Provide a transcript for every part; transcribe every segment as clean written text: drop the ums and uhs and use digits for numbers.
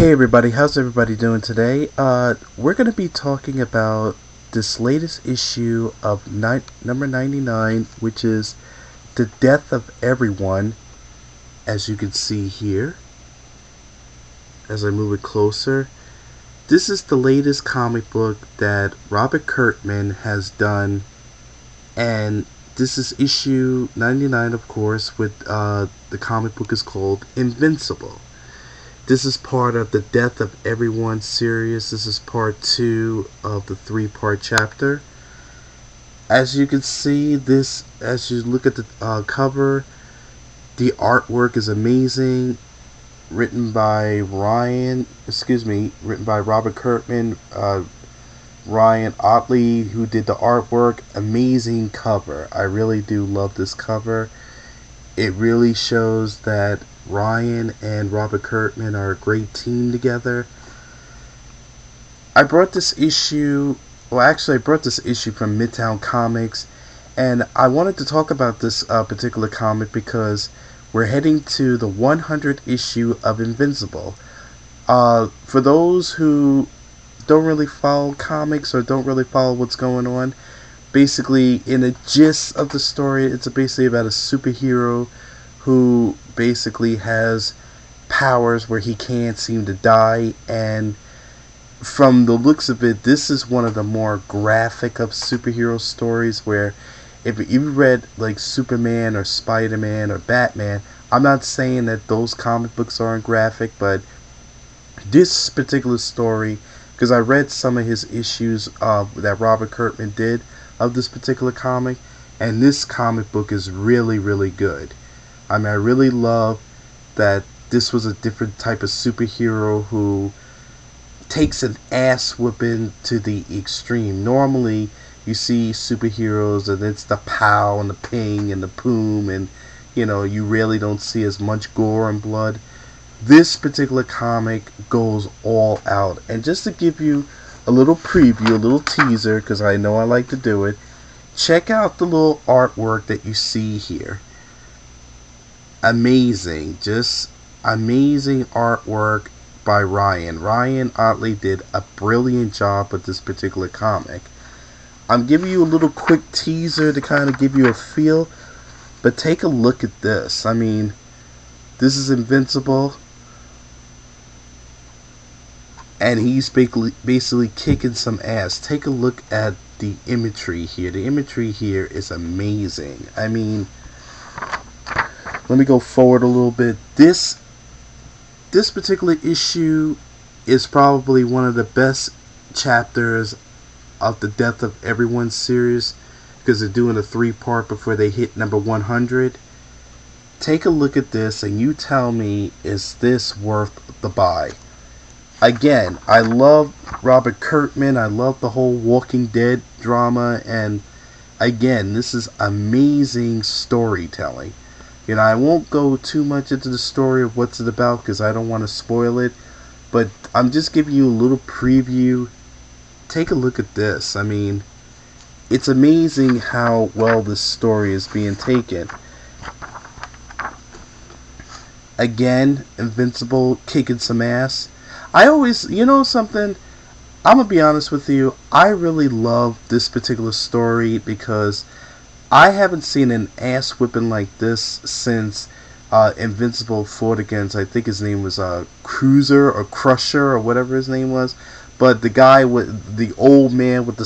Hey everybody, how's everybody doing today? We're going to be talking about this latest issue of number 99, which is The Death of Everyone, as you can see here, as I move it closer. This is the latest comic book that Robert Kirkman has done, and this is issue 99, of course, with the comic book is called Invincible. This is part of the Death of Everyone series. This is part 2 of the 3-part chapter. As you can see, as you look at the cover, the artwork is amazing. Written by Robert Kirkman, Ryan Otley, who did the artwork. Amazing cover. I really do love this cover. It really shows that Ryan and Robert Kirkman are a great team together. I brought this issue from Midtown Comics, and I wanted to talk about this particular comic because we're heading to the 100th issue of Invincible. For those who don't really follow comics or don't really follow what's going on, basically, in the gist of the story, it's basically about a superhero who basically has powers where he can't seem to die, and from the looks of it, this is one of the more graphic of superhero stories where if you read like Superman or Spider-Man or Batman, I'm not saying that those comic books aren't graphic, but this particular story, because I read some of his issues that Robert Kirkman did of this particular comic, and this comic book is really, really good. I mean, I really love that this was a different type of superhero who takes an ass whipping to the extreme. Normally, you see superheroes and it's the pow and the ping and the poom, and you really don't see as much gore and blood. This particular comic goes all out. And just to give you a little preview, a little teaser, because I know I like to do it, check out the little artwork that you see here. Amazing. Just amazing artwork by Ryan. Ryan Otley did a brilliant job with this particular comic. I'm giving you a little quick teaser to kind of give you a feel, but take a look at this. I mean, this is Invincible, and he's basically kicking some ass. Take a look at the imagery here. The imagery here is amazing. I mean, let me go forward a little bit. This particular issue is probably one of the best chapters of the Death of Everyone series, because they're doing a 3-part before they hit number 100. Take a look at this and you tell me, is this worth the buy? Again, I love Robert Kirkman. I love the whole Walking Dead drama, and again, this is amazing storytelling. I won't go too much into the story of what's it about because I don't want to spoil it, but I'm just giving you a little preview. Take a look at this. I mean, it's amazing how well this story is being taken. Again, Invincible kicking some ass. I always, something, I'm going to be honest with you, I really love this particular story because I haven't seen an ass whipping like this since Invincible fought against, I think his name was Cruiser or Crusher or whatever his name was, but the guy with the old man with the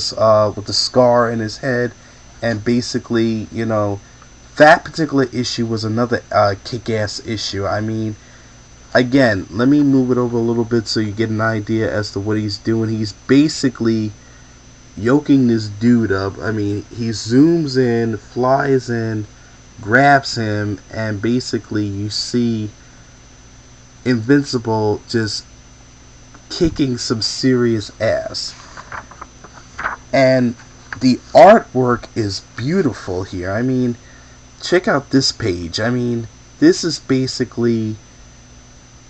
scar in his head, and basically, that particular issue was another kick-ass issue. I mean, again, let me move it over a little bit so you get an idea as to what he's doing. He's basically yoking this dude up. I mean, he zooms in, flies in, grabs him, and basically you see Invincible just kicking some serious ass. And the artwork is beautiful here. I mean, check out this page. I mean, this is basically,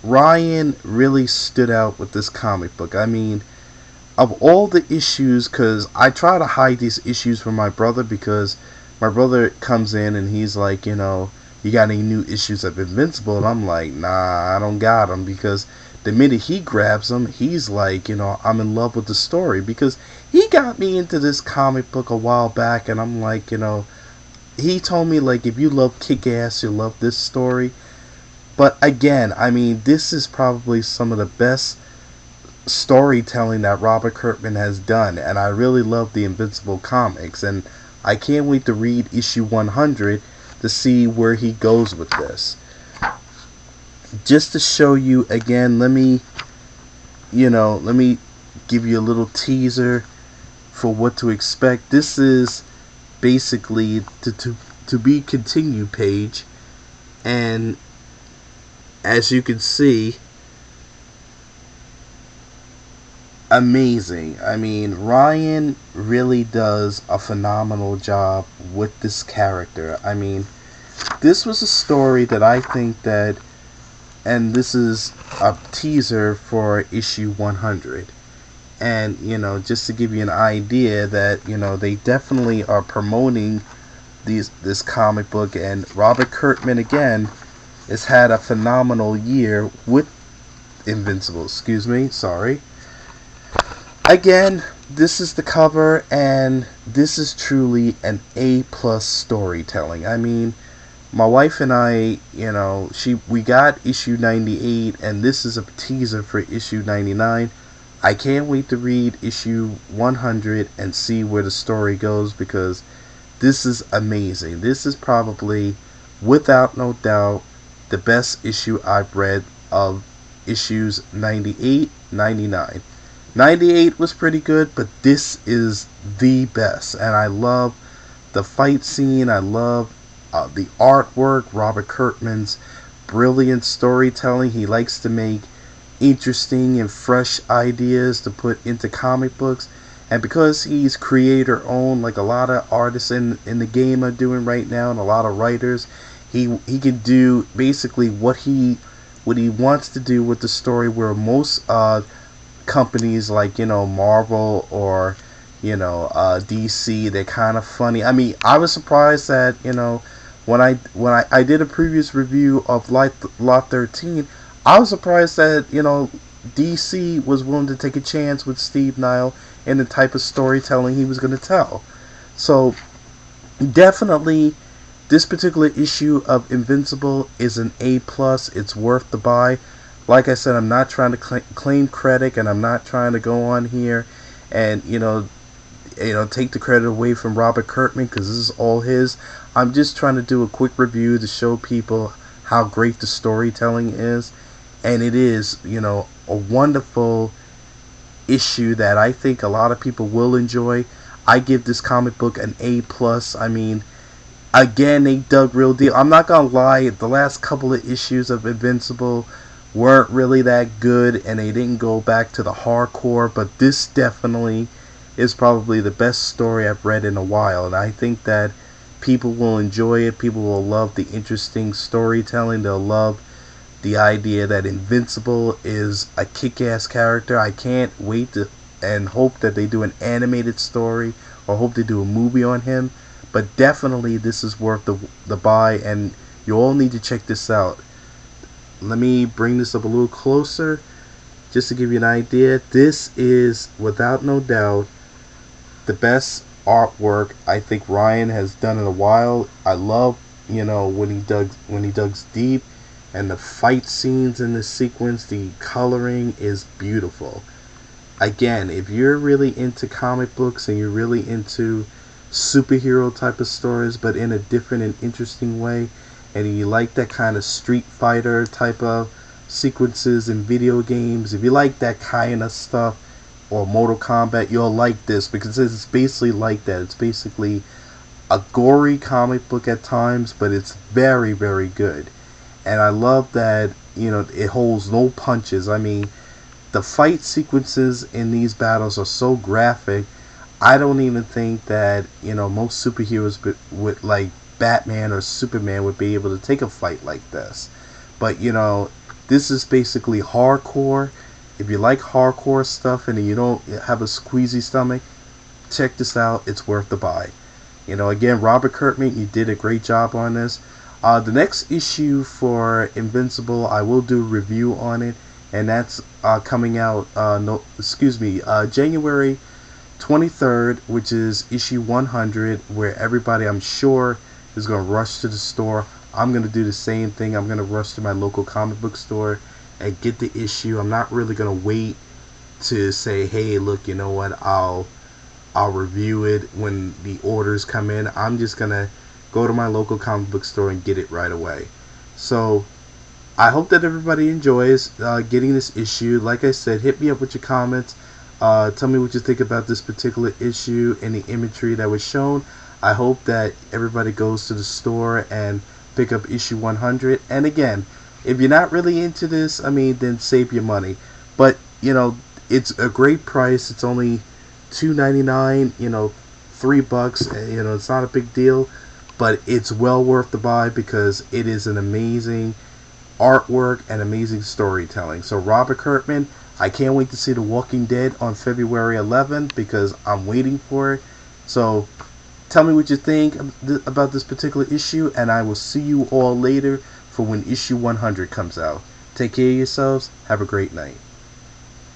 Ryan really stood out with this comic book. I mean, of all the issues, because I try to hide these issues from my brother, because my brother comes in and he's like, you you got any new issues of Invincible? And I'm like, nah, I don't got them, because the minute he grabs them, he's like, I'm in love with the story, because he got me into this comic book a while back, and I'm like, he told me, like, if you love Kick-Ass, you'll love this story. But again, I mean, this is probably some of the best storytelling that Robert Kirkman has done, and I really love the Invincible comics, and I can't wait to read issue 100 to see where he goes with this. Just to show you again, let me give you a little teaser for what to expect. This is basically to be continued page, and as you can see, amazing. I mean, Ryan really does a phenomenal job with this character. I mean, this was a story that I think that, and this is a teaser for issue 100. And, just to give you an idea that, they definitely are promoting this comic book, and Robert Kirkman, again, has had a phenomenal year with Invincible. Excuse me, sorry. Again, this is the cover, and this is truly an A+ storytelling. I mean, my wife and I, we got issue 98, and this is a teaser for issue 99. I can't wait to read issue 100 and see where the story goes, because this is amazing. This is probably, without no doubt, the best issue I've read of issues 98, 99. 98 was pretty good, but this is the best. And I love the fight scene. I love the artwork. Robert Kirkman's brilliant storytelling. He likes to make interesting and fresh ideas to put into comic books. And because he's creator owned, like a lot of artists in the game are doing right now, and a lot of writers, he can do basically what he wants to do with the story, where most companies like Marvel or DC, they're kind of funny. I mean, I was surprised that when I did a previous review of Lot 13, I was surprised that DC was willing to take a chance with Steve Niles and the type of storytelling he was going to tell. So definitely, this particular issue of Invincible is an A+. It's worth the buy. Like I said, I'm not trying to claim credit, and I'm not trying to go on here and take the credit away from Robert Kirkman, because this is all his. I'm just trying to do a quick review to show people how great the storytelling is, and it is a wonderful issue that I think a lot of people will enjoy. I give this comic book an A+. I mean, again, they dug real deep. I'm not gonna lie, the last couple of issues of Invincible weren't really that good, and they didn't go back to the hardcore, but this definitely is probably the best story I've read in a while, and I think that people will enjoy it. People will love the interesting storytelling. They'll love the idea that Invincible is a kick-ass character. I can't wait to and hope that they do an animated story, or hope they do a movie on him. But definitely this is worth the buy, and you all need to check this out. Let me bring this up a little closer just to give you an idea. This is, without no doubt, the best artwork I think Ryan has done in a while. I love, when he digs deep, and the fight scenes in this sequence, the coloring is beautiful. Again, if you're really into comic books and you're really into superhero type of stories, but in a different and interesting way, and you like that kind of Street Fighter type of sequences in video games, if you like that kind of stuff, or Mortal Kombat, you'll like this, because it's basically like that. It's basically a gory comic book at times, but it's very, very good. And I love that, it holds no punches. I mean, the fight sequences in these battles are so graphic. I don't even think that, most superheroes with like Batman or Superman would be able to take a fight like this. But, this is basically hardcore. If you like hardcore stuff and you don't have a squeezy stomach, check this out. It's worth the buy. Again, Robert Kirkman, you did a great job on this. The next issue for Invincible, I will do a review on it, and that's coming out. No, excuse me, January 23rd, which is issue 100, where everybody, I'm sure, is going to rush to the store. I'm going to do the same thing. I'm going to rush to my local comic book store and get the issue. I'm not really going to wait to say, hey, look, you know what, I'll review it when the orders come in. I'm just going to go to my local comic book store and get it right away. So I hope that everybody enjoys getting this issue. Like I said, hit me up with your comments. Tell me what you think about this particular issue and the imagery that was shown. I hope that everybody goes to the store and pick up issue 100. And again, if you're not really into this, I mean, then save your money. But, you know, it's a great price. It's only $2.99, you know, $3. You know, it's not a big deal. But it's well worth the buy because it is an amazing artwork and amazing storytelling. So Robert Kirkman, I can't wait to see The Walking Dead on February 11th because I'm waiting for it. So tell me what you think about this particular issue, and I will see you all later for when issue 100 comes out. Take care of yourselves. Have a great night.